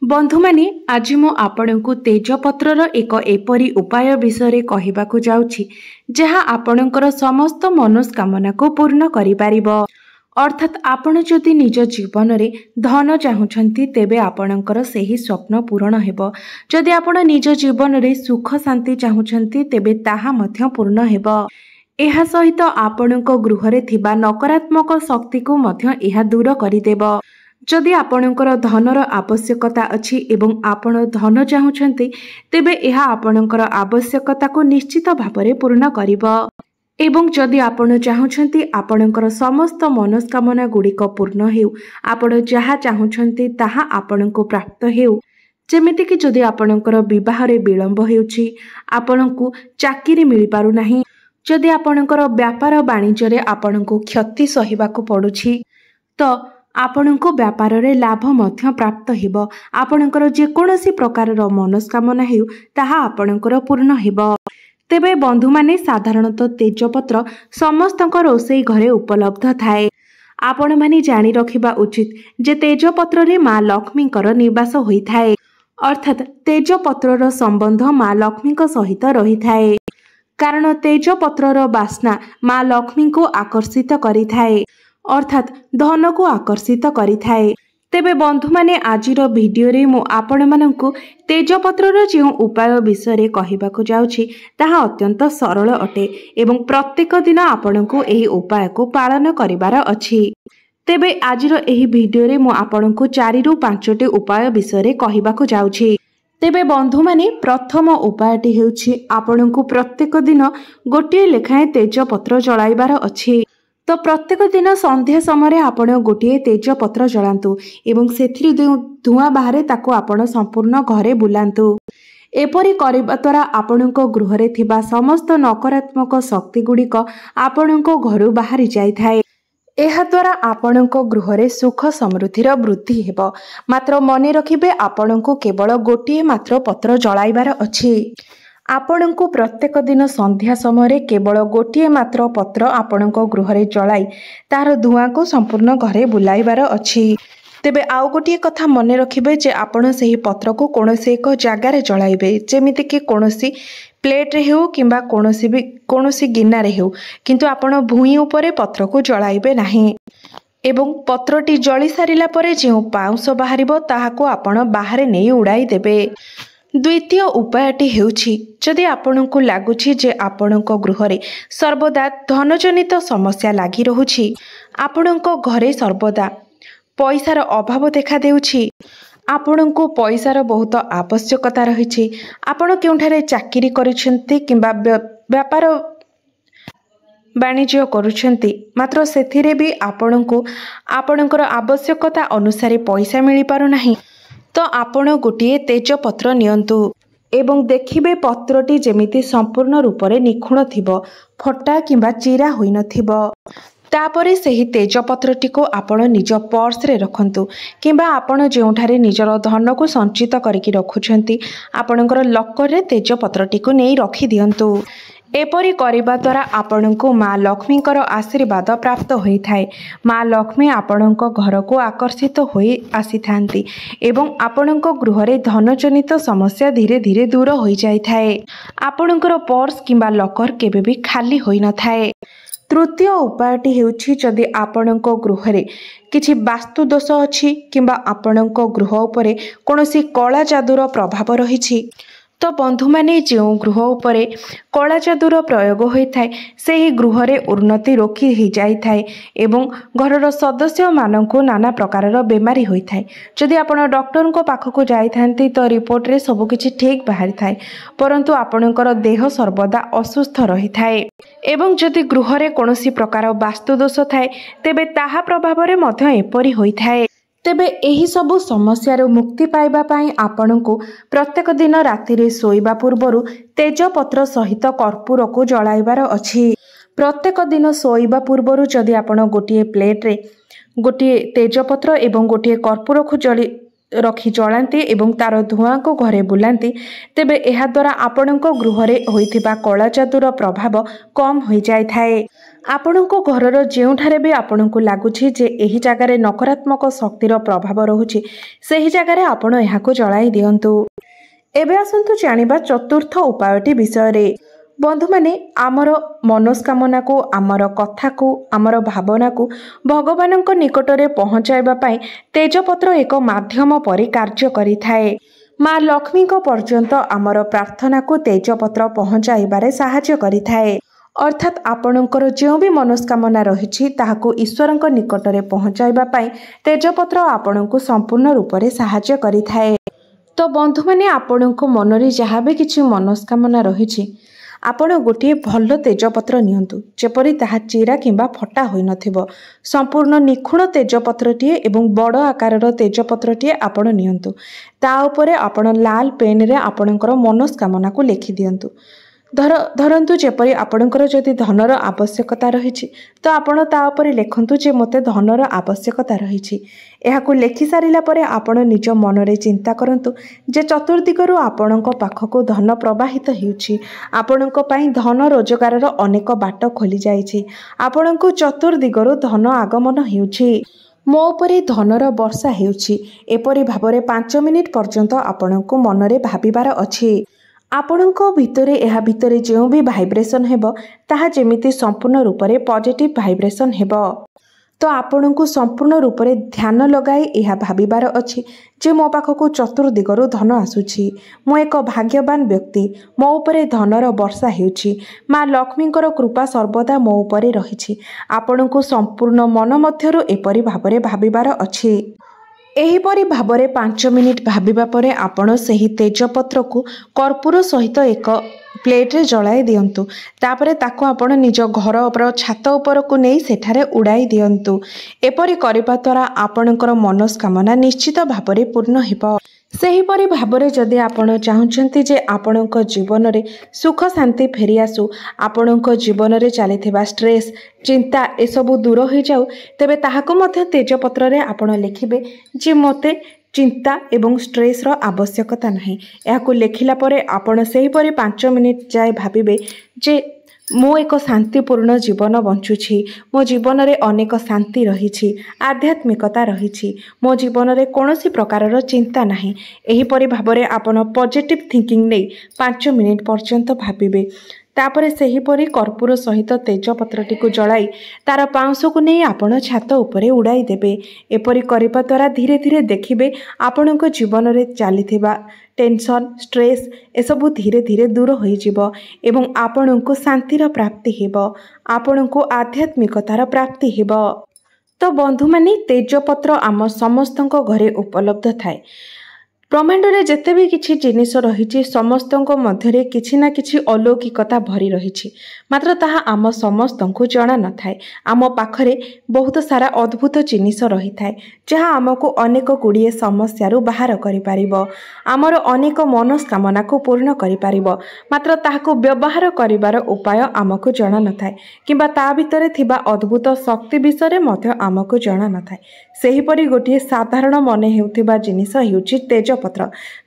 बंधु माने आज मु आपणको तेजपत्रर एक एपरी उपाय विषय कहबाकू जाउछि जहा आपणकर समस्त मनोस्कामना को पूर्ण करि पारिबो। अर्थात आपण जदि निज जीवन रे धन चाहुछंती तेबे आपणकर सेही स्वप्न पूर्ण हेबो। जदि आपण निज जीवन रे सुख शांति चाहुछंती तेबे ताहा मध्य पूर्ण हेबो। एहा सहित आपणको गृह रे थिबा नकारात्मक शक्ति को मध्य एहा दूर करिदेबो। जदि आपणकर धनर आवश्यकता अछि एवं आपण धन चाहुछंती तेबे एहा आपणकर आवश्यकता को निश्चित भाବରେ पूर्ण करिबो। एवं जदि आपण चाहुछंती आपणकर समस्त मनोस्कामना गुड़िक पूर्ण हेउ, आपण जहा चाहुछंती ताहा आपणको प्राप्त हेउ। जेमिति कि जदि आपणकर विवाह रे विलंब हेउछि, आपणको चाकरी मिलि पारु नाही, जदि आपणकर व्यापार वाणिज्य रे आपणको क्षति सहिबाकू पडुछि तो आपणको व्यापार रे लाभ मध्य प्राप्त हेबो। आपणकर जे कोनोसी प्रकारर मनोस्कामना हेउ ताहा आपणकर पूर्ण हेबो। तेबे बंधु माने साधारणतः तेजपत्र समस्तक रोषेई घरे उपलब्ध थाए। आपण माने जानि रखिबा उचित जे तेजपत्र रे मां लक्ष्मीकर निवास होई थाए। अर्थात तेजपत्रर संबंध मां लक्ष्मीक सहित रही थाए। कारण तेजपत्रर बास्ना मां लक्ष्मी को आकर्षित करि थाए, अर्थात धन को आकर्षित करि थाए। तेबे बंधु माने आजिर भिडियो रे मु आपण माननकु तेजपत्रर जो उपाय विषय कहबाकू जाउछि ताहा अत्यंत सरल अटे एवं प्रत्येक दिन आपणको एही उपाय को पालन करिवार अछि। तेबे आजिर एही भिडियो रे मु आपणको 4 रु 5टी उपाय विषय कहबाकू जाउछि। तेबे बंधु माने प्रथम उपायटी हेउछि आपणको प्रत्येक दिन गोटिए लेखाएं तेजपत्र जळाइबार अछि। तो प्रत्येक दिन संध्या समय आपण गोटे तेजपत्र जलांतु एवं सेथिरु धुआं बाहरे ताको आपण संपूर्ण घरे बुलांतु। एपरि करिबा द्वारा आपणको गृह रे थिबा समस्त नकारात्मक शक्ति गुड़िक आपणको घरु बाहरी जाई थाए। एहा द्वारा आपणको गृह रे सुख समृद्धिर वृद्धि हेबो। मात्र मने रखिबे आपणको केवल गोटिए मात्र पत्र जळाइबार अछि। आपणको प्रत्येक दिन संध्या समय केवल गोटिए मात्र पत्र आपणको गृह रे जळाई तार धुआं को संपूर्ण घरे बुलाइबार अछि। तेबे आउ गोटिए कथा मने रखिबे जे आपण सेही पत्र को कोनोसी एक जागारे जळाइबे, जेमिति कि कोनोसी प्लेट रे हेउ किंबा कोनोसी गिन्ना रे हेउ, किंतु आपण भूई उपरे पत्र को जळाइबे नाही। एवं पत्रटी जळी सारिला परे जे पाउंस बाहरिबो ताहाको आपण बाहरे नै उड़ाई देबे। द्वितीय उपायटी हेउछि जदि आपणको लागुछि जे आपणको गृह रे सर्वदा धनजनित समस्या लागि रहुछि, आपणको घरे सर्वदा पैसार अभाव देखा देउछि, आपणको पैसार बहुत आवश्यकता रहिछि, आपण केउठारे चाकरी करिसेंती किंबा व्यापार वाणिज्य करुछंती, मात्र सेथिरे भी आपणको आपणकर आवश्यकता अनुसार पैसा मिलि पारु नाही, तो आपण गोटे तेजपत्र नियंतु एवं देखिबे पत्रटी जेमिति संपूर्ण रूप से निखुण थिबो, फटा किंबा चिरा होई नथिबो। तापरे सेही तेजपत्रटी को आपण निज पर्स रे रखंतु किंबा आपण जेउठारे निजर धन को संचित करिकि रखुछंती आपणकर लकर रे तेजपत्रटी को नै रखि दियंतु। एपरि करिबा द्वारा आपणको मां लक्ष्मीकर आशीर्वाद प्राप्त होई थाए। मां लक्ष्मी आपणको घर को आकर्षित होई आसी थांती एवं आपणको गृह रे धनजनित समस्या धीरे धीरे दूर होई जाई थाए। आपणकर पर्स किंबा लकर केबे भी खाली होई न थाए। तृतीय उपायटी हेउछि जदि आपणको गृह रे किछि वास्तु दोष अछि किंबा आपणको गृह उपरे कोनोसी कला जादूर प्रभाव रहिछि, तो बंधु माने जो गृह उपरे कला जादूर प्रयोग होई थाए सेही गृह रे उन्नति रोकी ही जाई थाए एवं घरर सदस्य माननको नाना प्रकारर बेमारी होई थाए। जदि आपण डॉक्टर को पाखको जाई थांती तो रिपोर्ट रे सब किछि ठीक बाहरी थाए, परंतु आपणकर देह सर्वदा असुस्थ रही थाए। एवं जदि गृह रे कोनोसी प्रकार वास्तु दोष थाए तेबे ताहा प्रभाव रे मध्य एपरि होई थाए। तेबे एही सबु समस्या रो मुक्ति पाइबा पाई आपणको प्रत्येक दिन राति रे सोइबा पूर्वरु तेजपत्र सहित कर्पूर को जळाइबार अछि। प्रत्येक दिन सोइबा पूर्वरु जदि आपण गोटिए प्लेट रे गोटिए तेजपत्र एवं गोटिए कर्पूर को रखि जळांती एवं तार धुआं को घरे बुलांती तेबे एहा द्वारा आपणको गृह रे होइथिबा कला जादूर प्रभाव कम होई जाय थाए। ଆପଣଙ୍କ ଘରର ଯେଉଁଠାରେ ବି ଆପଣଙ୍କୁ ଲାଗୁଛି ଯେ ଏହି ଜାଗାରେ ନକାରାତ୍ମକ ଶକ୍ତିର ପ୍ରଭାବ ରହୁଛି ସେହି ଜାଗାରେ ଆପଣ ଏହାକୁ ଜଳାଇ ଦିଅନ୍ତୁ। ଏବେ ଆସନ୍ତୁ ଜାଣିବା ଚତୁର୍ଥ ଉପାୟଟି ବିଷୟରେ। ବନ୍ଧୁମାନେ, ଆମର ମନସ୍କାମନାକୁ, ଆମର କଥାକୁ, ଆମର ଭାବନାକୁ ଭଗବାନଙ୍କ ନିକଟରେ ପହଞ୍ଚାଇବା ପାଇଁ ତେଜପତ୍ର ଏକ ମାଧ୍ୟମ ପରି କାର୍ଯ୍ୟ କରିଥାଏ। ମା ଲକ୍ଷ୍ମୀଙ୍କ ପର୍ଯ୍ୟନ୍ତ ଆମର ପ୍ରାର୍ଥନାକୁ ତେଜପତ୍ର ପହଞ୍ଚାଇବାରେ ସାହାଯ୍ୟ କରିଥାଏ। ଅର୍ଥାତ୍ ଆପଣଙ୍କର ଯେଉଁ ବି ମନସ୍କାମନା ରହିଛି ତାହାକୁ ଈଶ୍ୱରଙ୍କ ନିକଟରେ ପହଞ୍ଚାଇବା ପାଇଁ ତେଜପତ୍ର ଆପଣଙ୍କୁ ସମ୍ପୂର୍ଣ୍ଣ ରୂପରେ ସାହାଯ୍ୟ କରିଥାଏ। ତ ବନ୍ଧୁମାନେ, ଆପଣଙ୍କ ମନରେ ଯାହା ବି କିଛି ମନସ୍କାମନା ରହିଛି ଆପଣ ଗୋଟିଏ ଭଲ ତେଜପତ୍ର ନିଅନ୍ତୁ, ଯେପରି ତାହା ଚିରା କିମ୍ବା ଫଟା ହୋଇନଥିବ। ସମ୍ପୂର୍ଣ୍ଣ ନିଖୁଣ ତେଜପତ୍ରଟିଏ ଏବଂ ବଡ଼ ଆକାରର ତେଜପତ୍ରଟିଏ ଆପଣ ନିଅନ୍ତୁ। ତା ଉପରେ ଆପଣ ଲାଲ ପେନ୍ରେ ଆପଣଙ୍କର ମନସ୍କାମନାକୁ ଲେଖିଦିଅନ୍ତୁ। ଧରନ୍ତୁ ଯେପରି ଆପଣଙ୍କର ଯଦି ଧନର ଆବଶ୍ୟକତା ରହିଛି ତ ଆପଣ ତା ଉପରେ ଲେଖନ୍ତୁ ଯେ ମୋତେ ଧନର ଆବଶ୍ୟକତା ରହିଛି। ଏହାକୁ ଲେଖିସାରିଲା ପରେ ଆପଣ ନିଜ ମନରେ ଚିନ୍ତା କରନ୍ତୁ ଯେ ଚତୁର୍ଦିଗରୁ ଆପଣଙ୍କ ପାଖକୁ ଧନ ପ୍ରବାହିତ ହେଉଛି। ଆପଣଙ୍କ ପାଇଁ ଧନ ରୋଜଗାରର ଅନେକ ବାଟ ଖୋଲିଯାଇଛି। ଆପଣଙ୍କୁ ଚତୁର୍ଦିଗରୁ ଧନ ଆଗମନ ହେଉଛି। ମୋ ଉପରେ ଧନର ବର୍ଷା ହେଉଛି। ଏପରି ଭାବରେ 5 ମିନିଟ୍ ପର୍ଯ୍ୟନ୍ତ ଆପଣଙ୍କୁ ମନରେ ଭାବିବାର ଅଛି। ଆପଣଙ୍କ ଭିତରେ ଏହା ଭିତରେ ଯେଉଁ ବି ଭାଇବ୍ରେସନ୍ ହେବ ତାହା ଯେମିତି ସମ୍ପୂର୍ଣ୍ଣ ରୂପରେ ପଜିଟିଭ୍ ଭାଇବ୍ରେସନ୍ ହେବ। ତ ଆପଣଙ୍କୁ ସମ୍ପୂର୍ଣ୍ଣ ରୂପରେ ଧ୍ୟାନ ଲଗାଇ ଏହା ଭାବିବାର ଅଛି ଯେ ମୋ ପାଖକୁ ଚତୁର୍ଦିଗରୁ ଧନ ଆସୁଛି। ମୁଁ ଏକ ଭାଗ୍ୟବାନ ବ୍ୟକ୍ତି। ମୋ ଉପରେ ଧନର ବର୍ଷା ହେଉଛି। ମା ଲକ୍ଷ୍ମୀଙ୍କର କୃପା ସର୍ବଦା ମୋ ଉପରେ ରହିଛି। ଆପଣଙ୍କୁ ସମ୍ପୂର୍ଣ୍ଣ ମନ ମଧ୍ୟରୁ ଏପରି ଭାବରେ ଭାବିବାର ଅଛି। ଏହିପରି ଭାବରେ 5 ମିନିଟ୍ ଭାବିବା ପରେ ଆପଣ ସେହି ତେଜପତ୍ରକୁ କର୍ପୂର ସହିତ ଏକ ପ୍ଲେଟ୍ରେ ଜଳାଇ ଦିଅନ୍ତୁ। ତାପରେ ତାକୁ ଆପଣ ନିଜ ଘରର ଛାତ ଉପରକୁ ନେଇ ସେଠାରେ ଉଡ଼ାଇ ଦିଅନ୍ତୁ। ଏପରି କରିବା ଦ୍ୱାରା ଆପଣଙ୍କର ମନସ୍କାମନା ନିଶ୍ଚିତ ଭାବରେ ପୂର୍ଣ୍ଣ ହେବ। ସେହିପରି ଭାବରେ ଯଦି ଆପଣ ଚାହୁଁଛନ୍ତି ଯେ ଆପଣଙ୍କ ଜୀବନରେ ସୁଖ ଶାନ୍ତି ଫେରିଆସୁ, ଆପଣଙ୍କ ଜୀବନରେ ଚାଲିଥିବା ଷ୍ଟ୍ରେସ୍, ଚିନ୍ତା ଏସବୁ ଦୂର ହୋଇଯାଉ, ତେବେ ତାହାକୁ ମଧ୍ୟ ତେଜପତ୍ରରେ ଆପଣ ଲେଖିବେ ଯେ ମୋତେ ଚିନ୍ତା ଏବଂ ଷ୍ଟ୍ରେସ୍ର ଆବଶ୍ୟକତା ନାହିଁ। ଏହାକୁ ଲେଖିଲା ପରେ ଆପଣ ସେହିପରି 5 ମିନିଟ୍ ଯାଏ ଭାବିବେ ଯେ ମୁଁ ଏକ ଶାନ୍ତିପୂର୍ଣ୍ଣ ଜୀବନ ବଞ୍ଚୁଛି। ମୋ ଜୀବନରେ ଅନେକ ଶାନ୍ତି ରହିଛି, ଆଧ୍ୟାତ୍ମିକତା ରହିଛି। ମୋ ଜୀବନରେ କୌଣସି ପ୍ରକାରର ଚିନ୍ତା ନାହିଁ। ଏହିପରି ଭାବରେ ଆପଣ ପଜିଟିଭ୍ ଥିଙ୍କିଂ ନେଇ 5 ମିନିଟ୍ ପର୍ଯ୍ୟନ୍ତ ଭାବିବେ। ତାପରେ ସେହିପରି କର୍ପୂର ସହିତ ତେଜପତ୍ରଟିକୁ ଜଳାଇ ତାର ପାଉଁଶକୁ ନେଇ ଆପଣ ଛାତ ଉପରେ ଉଡ଼ାଇ ଦେବେ। ଏପରି କରିବା ଦ୍ୱାରା ଧୀରେ ଧୀରେ ଦେଖିବେ ଆପଣଙ୍କ ଜୀବନରେ ଚାଲିଥିବା ଟେନସନ୍, ଷ୍ଟ୍ରେସ୍ ଏସବୁ ଧୀରେ ଧୀରେ ଦୂର ହୋଇଯିବ ଏବଂ ଆପଣଙ୍କୁ ଶାନ୍ତିର ପ୍ରାପ୍ତି ହେବ। ଆପଣଙ୍କୁ ଆଧ୍ୟାତ୍ମିକତାର ପ୍ରାପ୍ତି ହେବ। ତ ବନ୍ଧୁମାନେ, ତେଜପତ୍ର ଆମ ସମସ୍ତଙ୍କ ଘରେ ଉପଲବ୍ଧ ଥାଏ। ବ୍ରହ୍ମାଣ୍ଡରେ ଯେତେ ବି କିଛି ଜିନିଷ ରହିଛି ସମସ୍ତଙ୍କ ମଧ୍ୟରେ କିଛି ନା କିଛି ଅଲୌକିକତା ଭରି ରହିଛି। ମାତ୍ର ତାହା ଆମ ସମସ୍ତଙ୍କୁ ଜଣା ନଥାଏ। ଆମ ପାଖରେ ବହୁତ ସାରା ଅଦ୍ଭୁତ ଜିନିଷ ରହିଥାଏ ଯାହା ଆମକୁ ଅନେକ ଗୁଡ଼ିଏ ସମସ୍ୟାରୁ ବାହାର କରିପାରିବ। ଆମର ଅନେକ ମନସ୍କାମନାକୁ ପୂର୍ଣ୍ଣ କରିପାରିବ। ମାତ୍ର ତାହାକୁ ବ୍ୟବହାର କରିବାର ଉପାୟ ଆମକୁ ଜଣା ନଥାଏ କିମ୍ବା ତା ଭିତରେ ଥିବା ଅଦ୍ଭୁତ ଶକ୍ତି ବିଷୟରେ ମଧ୍ୟ ଆମକୁ ଜଣା ନଥାଏ। ସେହିପରି ଗୋଟିଏ ସାଧାରଣ ମନେ ହେଉଥିବା ଜିନିଷ ହେଉଛି ତେଜପତ୍ର,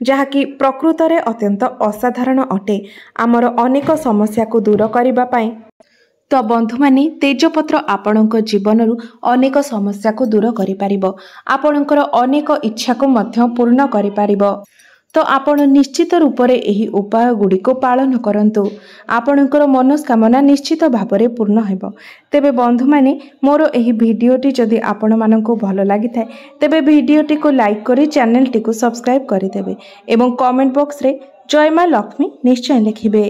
ଯାହାକି ପ୍ରକୃତରେ ଅତ୍ୟନ୍ତ ଅସାଧାରଣ ଅଟେ ଆମର ଅନେକ ସମସ୍ୟାକୁ ଦୂର କରିବା ପାଇଁ। ତ ବନ୍ଧୁମାନେ, ତେଜପତ୍ର ଆପଣଙ୍କ ଜୀବନରୁ ଅନେକ ସମସ୍ୟାକୁ ଦୂର କରିପାରିବ। ଆପଣଙ୍କର ଅନେକ ଇଚ୍ଛାକୁ ମଧ୍ୟ ପୂର୍ଣ୍ଣ କରିପାରିବ। ତ ଆପଣ ନିଶ୍ଚିତ ରୂପରେ ଏହି ଉପାୟ ଗୁଡ଼ିକୁ ପାଳନ କରନ୍ତୁ। ଆପଣଙ୍କର ମନସ୍କାମନା ନିଶ୍ଚିତ ଭାବରେ ପୂର୍ଣ୍ଣ ହେବ। ତେବେ ବନ୍ଧୁମାନେ, ମୋର ଏହି ଭିଡ଼ିଓଟି ଯଦି ଆପଣମାନଙ୍କୁ ଭଲ ଲାଗିଥାଏ ତେବେ ଭିଡ଼ିଓଟିକୁ ଲାଇକ୍ କରି ଚ୍ୟାନେଲଟିକୁ ସବସ୍କ୍ରାଇବ୍ କରିଦେବେ ଏବଂ କମେଣ୍ଟ ବକ୍ସରେ ଜୟ ମା ଲକ୍ଷ୍ମୀ ନିଶ୍ଚୟ ଲେଖିବେ।